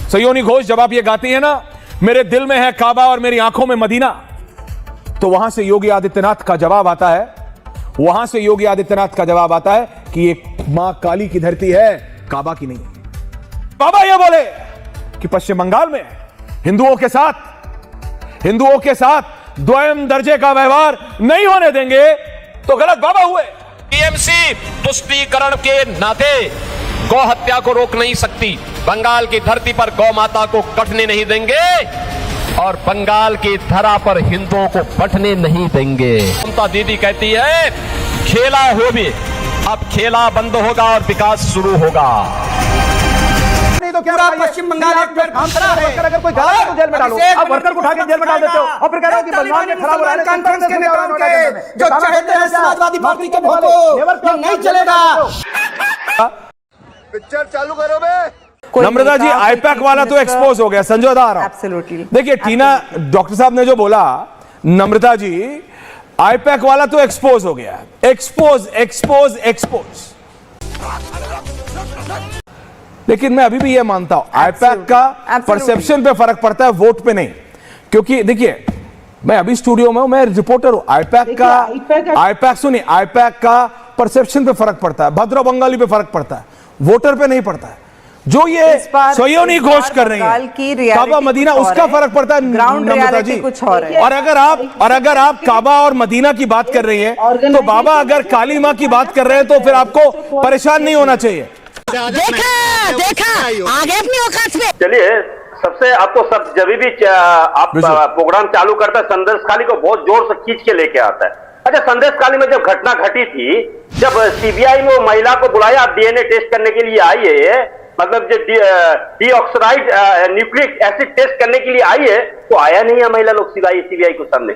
सयोनी घोष जब आप ये गाती है ना, मेरे दिल में है काबा और मेरी आंखों में मदीना, तो वहां से योगी आदित्यनाथ का जवाब आता है, वहां से योगी आदित्यनाथ का जवाब आता है कि ये मां काली की धरती है, काबा की नहीं। बाबा ये बोले कि पश्चिम बंगाल में हिंदुओं के साथ द्वयम दर्जे का व्यवहार नहीं होने देंगे, तो गलत बाबा हुए। टीएमसी तुष्टीकरण के नाते गौ हत्या को रोक नहीं सकती। बंगाल की धरती पर गौ माता को कटने नहीं देंगे और बंगाल की धरा पर हिंदुओं को बटने नहीं देंगे। ममता दीदी कहती है खेला हो भी, अब खेला बंद होगा और विकास शुरू होगा। नहीं तो क्या पश्चिम बंगाल एक पेड़ काम कर रहा है, अगर कोई गलत है तो जेल में डालो। अब वर्कर को उठा के जेल में डाल देते हो और फिर कह रहे हो कि बंगाल में खराब हो रहा है। कॉन्फ्रेंस के नेताओं के जो चाहते हैं समाजवादी पार्टी के वोट को, ये नहीं चलेगा। पिक्चर चालू करो बे। नम्रता जी, आईपैक वाला तो एक्सपोज हो गया, संजोदा आ रहा है। एब्सोल्युटली। देखिए टीना, डॉक्टर साहब ने जो बोला, नम्रता जी, आईपैक वाला तो एक्सपोज हो गया। एक्सपोज। लेकिन मैं अभी भी यह मानता हूं आईपैक का परसेप्शन पे फर्क पड़ता है, वोट पे नहीं। क्योंकि देखिए, मैं अभी स्टूडियो में हूं, मैं रिपोर्टर हूं। आईपैक का परसेप्शन पे फर्क पड़ता है, भद्र बंगाली पे फर्क पड़ता है, वोटर पे नहीं पड़ता है। जो ये सयोनी घोष कर रही है काबा मदीना, उसका फर्क पड़ता है नम्रता जी। कुछ और है। और अगर आप काबा और मदीना की बात कर रही हैं, तो बाबा अगर काली मां की बात कर रहे हैं तो फिर आपको परेशान नहीं होना चाहिए। देखा आगे अपनी औकात में। चलिए, सबसे आपको सब जब भी आप प्रोग्राम चालू करता है, संदेश खाली को बहुत जोर से खींच के लेके आता है। अच्छा, संदेश खाली में जब घटना घटी थी, जब सीबीआई में वो महिला को बुलाया, आप डीएनए टेस्ट करने के लिए आई है, मतलब जो डीऑक्साइड न्यूक्लिक एसिड टेस्ट करने के लिए आई है, तो आया नहीं है महिला लोग सीबीआई को सामने।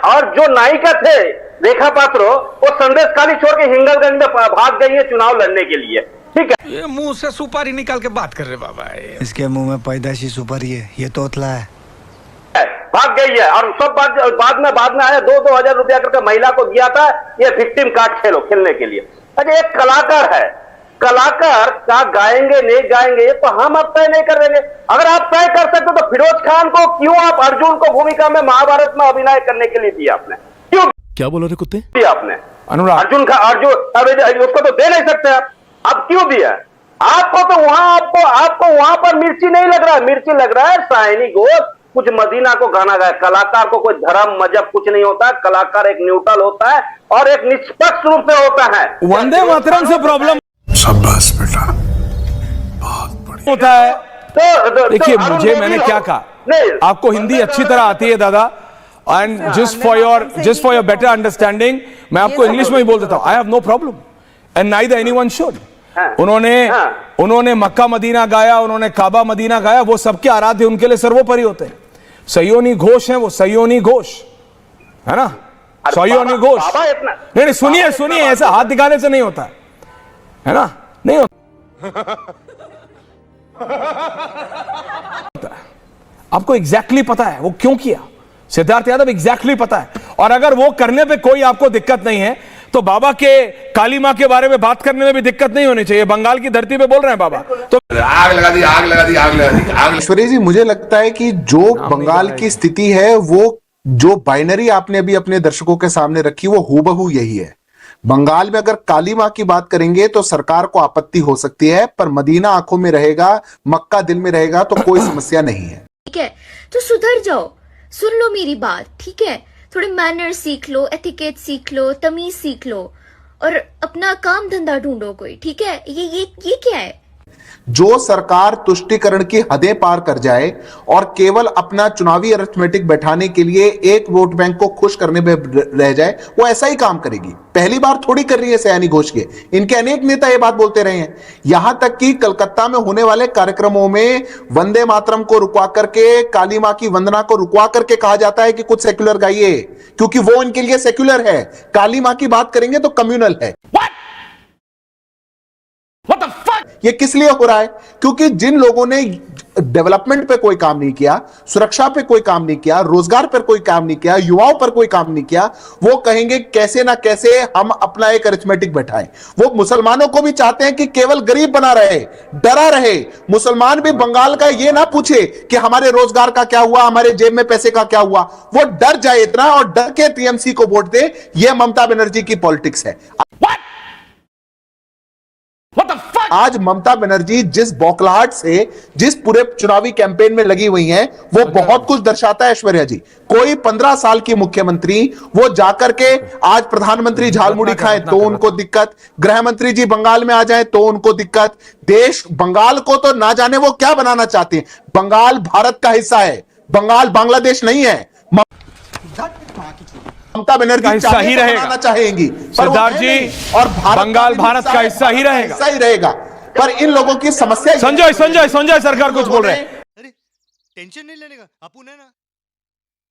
और जो नायिका थे रेखा पात्रो, वो संदेश खाली छोड़ के हिंगलगंज में भाग गई है चुनाव लड़ने के लिए। ठीक है, ये मुंह से सुपारी निकाल के बात कर रहे बाबा। इसके मुंह में पैदाइशी सुपारी है, ये तोतला है। भाग गई है और सब बाद में आया 2-2 हजार रुपया करके महिला को दिया था, ये विक्टिम कार्ड खेलने के लिए। अच्छा, एक कलाकार है, कलाकार क्या गाएंगे नहीं गाएंगे ये तो हम अब तय नहीं कर देंगे। अगर आप तय कर सकते तो फिरोज खान को क्यों आप अर्जुन को भूमिका में महाभारत में अभिनय करने के लिए दिया आपने? क्यों? क्या बोल रहे कुत्ते? दिया आपने अनुराग अर्जुन उसको तो दे नहीं सकते आप क्यों दिया? आपको तो आपको वहां पर मिर्ची नहीं लग रहा है, मिर्ची लग रहा है साइनी घोष कुछ मदीना को गाना गाया। कलाकार को कोई धर्म मजहब कुछ नहीं होता है, कलाकार एक न्यूट्रल होता है और एक निष्पक्ष रूप से होता है। वंदे मातरम से प्रॉब्लम शाबाश बेटा, बहुत बढ़िया होता है। देखिए, मैंने क्या कहा, आपको हिंदी अच्छी तरह आती है दादा, and just for your better understanding मैं आपको इंग्लिश में ही बोल देता हूं। I have no problem and neither anyone should. उन्होंने मक्का मदीना गाया, उन्होंने काबा मदीना गाया, वो सबके आराध्य उनके लिए सर्वोपरि होते हैं। सयोनी घोष है वो, सयोनी घोष है ना, सयोनी घोष। नहीं, सुनिए, ऐसा हाथ दिखाने से नहीं होता है ना, नहीं होता। आपको एग्जैक्टली पता है वो क्यों किया, सिद्धार्थ यादव एग्जैक्टली पता है। और अगर वो करने पे कोई आपको दिक्कत नहीं है, तो बाबा के काली मां के बारे में बात करने में भी दिक्कत नहीं होनी चाहिए। बंगाल की धरती पे बोल रहे हैं बाबा, तो आग लगा दी। ईश्वरी जी, मुझे लगता है कि जो बंगाल की स्थिति है, वो जो बाइनरी आपने अभी अपने दर्शकों के सामने रखी, वो हूबहू यही है। बंगाल में अगर काली मां की बात करेंगे तो सरकार को आपत्ति हो सकती है, पर मदीना आंखों में रहेगा, मक्का दिल में रहेगा, तो कोई समस्या नहीं है। ठीक है, तो सुधर जाओ, सुन लो मेरी बात। ठीक है, थोड़े मैनर सीख लो, एथिकेट सीख लो, तमीज सीख लो और अपना काम धंधा ढूंढो कोई। ठीक है, ये क्या है? जो सरकार तुष्टीकरण की हदें पार कर जाए और केवल अपना चुनावी अरिथमेटिक बैठाने के लिए एक वोट बैंक को खुश करने में रह जाए, वो ऐसा ही काम करेगी। पहली बार थोड़ी कर रही है सयानी घोष के, इनके अनेक नेता ये बात बोलते रहे हैं। यहां तक कि कलकत्ता में होने वाले कार्यक्रमों में वंदे मातरम को रुकवा करके, काली मां की वंदना को रुकवा करके कहा जाता है कि कुछ सेक्युलर गाइए, क्योंकि वो इनके लिए सेक्युलर है। काली मां की बात करेंगे तो कम्युनल है। ये किस लिए हो रहा है? क्योंकि जिन लोगों ने डेवलपमेंट पे कोई काम नहीं किया, सुरक्षा पे कोई काम नहीं किया, रोजगार पर कोई काम नहीं किया, युवाओं पर कोई काम नहीं किया, वो कहेंगे कैसे ना कैसे हम अपना एक अरिथमेटिक बैठाएं। वो मुसलमानों को भी चाहते हैं कि केवल गरीब बना रहे, डरा रहे। मुसलमान भी बंगाल का ये ना पूछे कि हमारे रोजगार का क्या हुआ, हमारे जेब में पैसे का क्या हुआ। वो डर जाए इतना और डर के टीएमसी को वोट दे। यह ममता बनर्जी की पॉलिटिक्स है। आज ममता बनर्जी जिस बौखलाहट से जिस पूरे चुनावी कैंपेन में लगी हुई हैं, वो बहुत कुछ दर्शाता है। ऐश्वर्या जी, कोई 15 साल की मुख्यमंत्री वो जाकर के आज प्रधानमंत्री झालमुड़ी खाएं तो उनको दिक्कत, गृह मंत्री जी बंगाल में आ जाएं तो उनको दिक्कत। देश बंगाल को तो ना जाने वो क्या बनाना चाहते हैं। बंगाल भारत का हिस्सा है, बंगाल बांग्लादेश नहीं है। ममता बनर्जी हिस्सा ही रहेगा, चाहेंगी सिद्धार्थ जी, और बंगाल भारत का हिस्सा ही रहेगा, हिस्सा ही रहेगा। पर इन लोगों की समस्या संजय सरकार कुछ बोल रहे हैं। टेंशन नहीं लेने का अपुन है ना।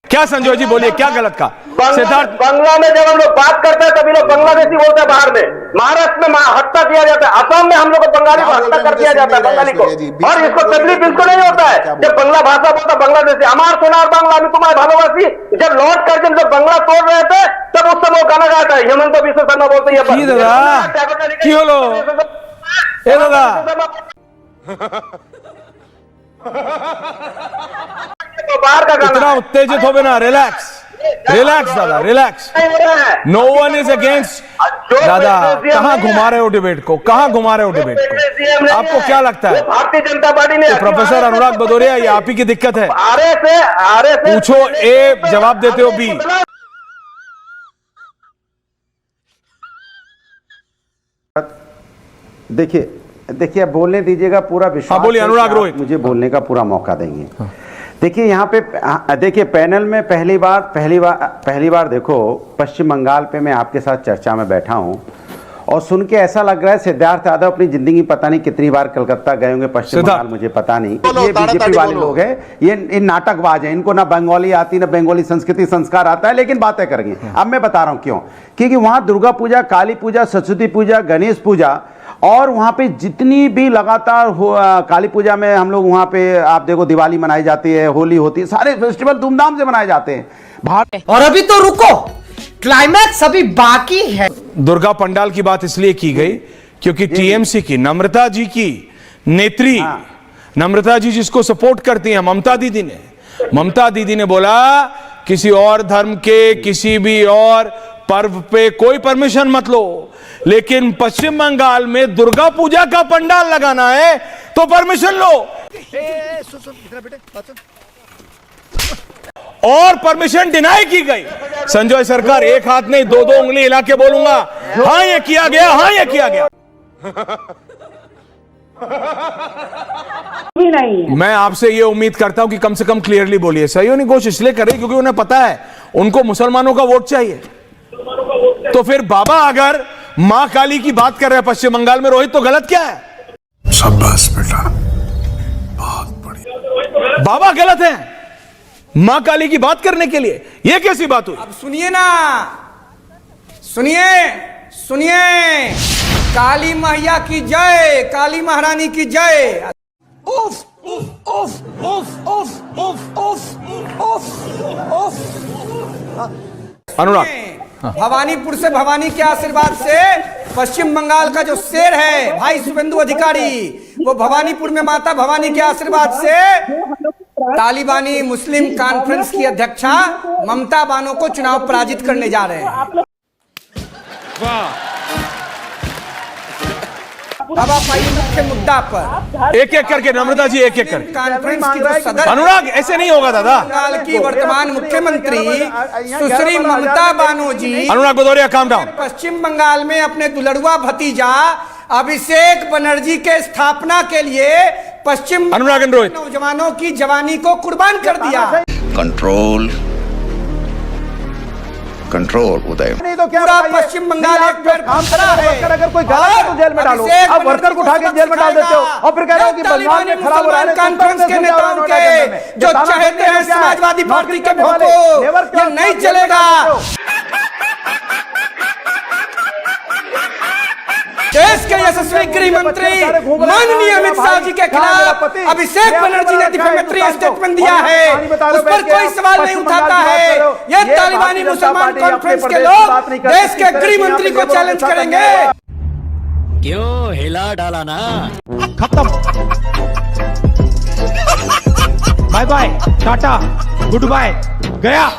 क्या संजय जी बोलिए, क्या गलत का? सिद्धार्थ, बंगला में जब हम लोग बात करते हैं तभी लोग बांग्लादेशी बोलते हैं बाहर में। महाराष्ट्र में हत्या किया जाता है, असम में हम लोग को बंगाली को हत्या कर दिया जाता है, बंगाली को। और इसको तकलीफ इसको नहीं होता है जब बंगला भाषा बोलता बांग्लादेशी, हमार सोनार बांग्ला में तुम्हारे भालोवासी। जब लौट करके जब बंगला तोड़ रहे थे तब उस समय वो गाना गाता है, हेमंत विश्व शर्मा बोलते हैं बाहर का गाना। इतना उत्तेजित हो ना, रिलैक्स दादा, relax. No one is against. दादा कहां घुमा रहे हो डिबेट को, कहां घुमा रहे हो डिबेट को? आपको क्या लगता है भारतीय जनता पार्टी ने प्रोफेसर अनुराग भदौरिया, ये आप ही की दिक्कत है? आरे से पूछो ए, जवाब देते हो बी। देखिए बोलने दीजिएगा, पूरा विश्वास। बोलिए अनुराग रोहित, मुझे बोलने का पूरा मौका देंगे। देखिए यहाँ पे देखिए पैनल में पहली बार देखो पश्चिम बंगाल पे मैं आपके साथ चर्चा में बैठा हूँ और सुन के ऐसा लग रहा है सिद्धार्थ यादव अपनी जिंदगी पता नहीं कितनी बार कलकत्ता गए होंगे, पश्चिम बंगाल मुझे पता नहीं। ये बीजेपी वाले लोग हैं, ये नाटकबाज हैं, इनको ना बंगाली आती ना बंगाली संस्कृति संस्कार आता है, लेकिन बातें करेंगे। अब मैं बता रहा हूँ क्यों, क्योंकि वहाँ दुर्गा पूजा, काली पूजा, सरस्वती पूजा, गणेश पूजा और वहाँ पे जितनी भी लगातार काली पूजा में हम लोग वहाँ पे आप देखो दिवाली मनाई जाती है, होली होती है, सारे फेस्टिवल धूमधाम से मनाए जाते हैं। और अभी तो रुको, क्लाइमैक्स अभी बाकी है। दुर्गा पंडाल की बात इसलिए की गई क्योंकि टीएमसी की नम्रता जी की नेत्री, नम्रता जी जिसको सपोर्ट करती हैं, ममता दीदी ने बोला किसी और धर्म के किसी भी और पर्व पे कोई परमिशन मत लो, लेकिन पश्चिम बंगाल में दुर्गा पूजा का पंडाल लगाना है तो परमिशन लो। और परमिशन डिनाई की गई। संजय सरकार एक हाथ नहीं दो उंगली हिला के बोलूंगा, हाँ ये किया गया, हाँ ये किया गया। मैं आपसे ये उम्मीद करता हूं कि कम से कम क्लियरली बोलिए। सही नहीं घोष इसलिए कर रही क्योंकि उन्हें पता है उनको मुसलमानों का वोट चाहिए। तो फिर बाबा अगर मां काली की बात कर रहे हैं पश्चिम बंगाल में, रोहित, तो गलत क्या है? शाबाश बेटा, बहुत बढ़िया। बाबा गलत है मां काली की बात करने के लिए, यह कैसी बात हुई? अब सुनिए ना, सुनिए, काली मैया की जय, काली महारानी की जय। उफ उफ उफ उफ उफ उफ उफ उफ उफ। अनुराग, भवानीपुर से, भवानी के आशीर्वाद से पश्चिम बंगाल का जो शेर है भाई शुभेंदु अधिकारी, वो भवानीपुर में माता भवानी के आशीर्वाद से तालिबानी मुस्लिम कॉन्फ्रेंस की अध्यक्षा ममता बानो को चुनाव पराजित करने जा रहे हैं। अब आप आइए मुख्य मुद्दा पर, एक एक करके नम्रता जी, एक एक करके। कॉन्फ्रेंस की जो सदर, अनुराग ऐसे नहीं होगा दादा। बंगाल की वर्तमान मुख्यमंत्री सुश्री ममता बानर्जी, अनुराग भदौरिया काम डाउन, पश्चिम बंगाल में अपने दुलड़ुआ भतीजा अभिषेक बनर्जी के स्थापना के लिए पश्चिम अनुराग रोहित नौजवानों की जवानी को कुर्बान कर दिया। कंट्रोल उदय। नहीं तो क्या पूरा पश्चिम बंगाल एक पेड़ खड़ा है। अगर कोई गलत है तो जेल में डालो, अब वर्कर को उठा के जेल में डाल देते हो और फिर कह रहे हो कि बंगाल में खराब हो रहा है। कॉन्फ्रेंस के नेताओं के जो चाहते हैं समाजवादी पार्टी के वोट को, ये नहीं चलेगा। देश के यशस्वी गृह मंत्री माननीय अमित शाह जी के खिलाफ अभिषेक बनर्जी ने डिफेमेटरी स्टेटमेंट दिया है, उस पर कोई सवाल नहीं उठाता है। ये तालिबानी मुसलमान कॉन्फ्रेंस के लोग देश के गृह मंत्री को चैलेंज करेंगे। क्यों हिला डाला ना? खत्म, bye bye, tata, goodbye, गया।